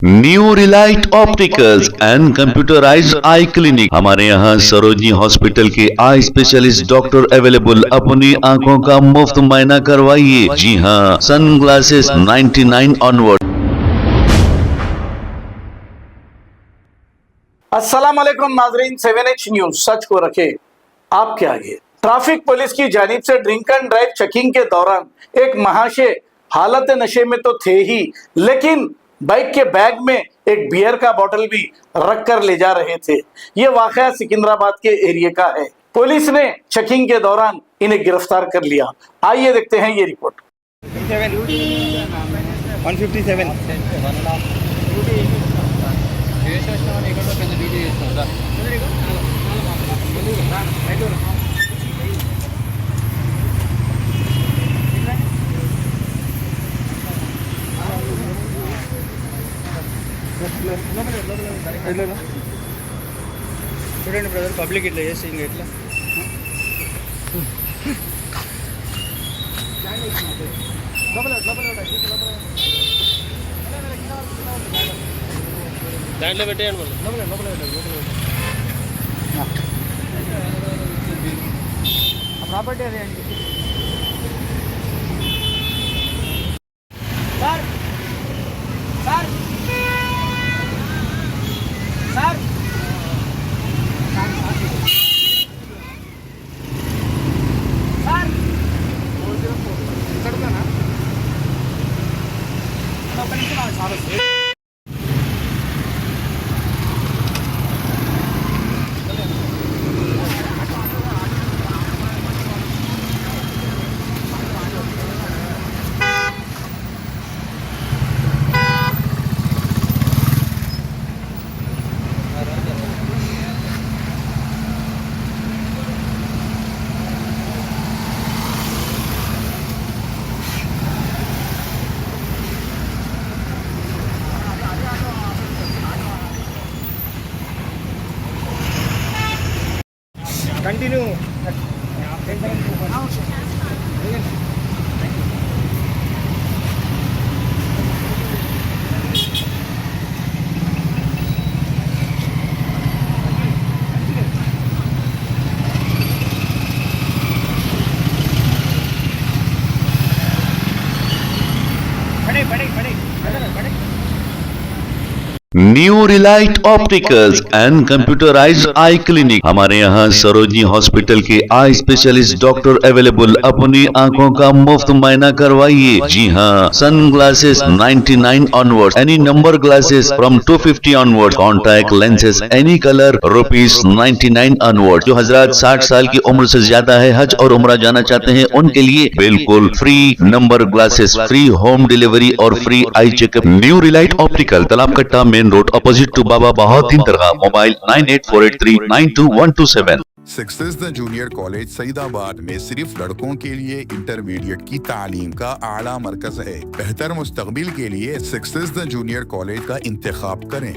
New Relight opticals and computerised I clinic. हमारे यहाँ Sarojini hospital के आई स्पेशलिस्ट डॉक्टर अवेलेबल। अपनी आंखों का मुफ्त मुआयना करवाइए। जी हाँ, सन ग्लासेस 99 ऑनवर्ड। अस्सलाम वालेकुम नाजरीन, 7H न्यूज सच को रखे आपके आगे। ट्रैफिक पुलिस की जानिब से ड्रिंक एंड ड्राइव चेकिंग के दौरान एक महाशय हालत नशे में तो थे ही, लेकिन बाइक के बैग में एक बियर का बोतल भी रख कर ले जा रहे थे। ये वाकया सिकंदराबाद के एरिया का है। पुलिस ने चेकिंग के दौरान इन्हें गिरफ्तार कर लिया। आइए देखते हैं ये रिपोर्ट। చూడండి బ్రదర్, పబ్లిక్ ఇట్లా చేసి ఇంకా ఇట్లా దాంట్లో పెట్టేయండి. ప్రాపర్టీ అదే అండి సార్. సార్ సార్ సార్ ఇక్కడనా ఒక నిమిషం సార్. कंटिन्यू बड़े बड़े बड़े बड़े new Relight opticals and computerised I clinic. हमारे यहाँ सरोजनी हॉस्पिटल के आई स्पेशलिस्ट डॉक्टर अवेलेबल। अपनी आंखों का मुफ्त मुआयना करवाइए। जी हाँ, sunglasses 99 onward, any number glasses from 250 onward, contact lenses any colour ₹99 onward. जो हजरात 60 साल की उम्र से ज्यादा है, हज और उम्रा जाना चाहते हैं, उनके लिए बिल्कुल free number glasses, free home delivery और free eye checkup. New relight optical, Talab Katta, main road, opposite to Baba Bahauddin Dargah. Mobile 9848392127। Success junior college Saidabad में सिर्फ लड़कों के लिए इंटरमीडिएट की तालीम का आला मरकज है। बेहतर मुस्तकबिल के लिए सक्सेस जूनियर कॉलेज का इंतखाब करें।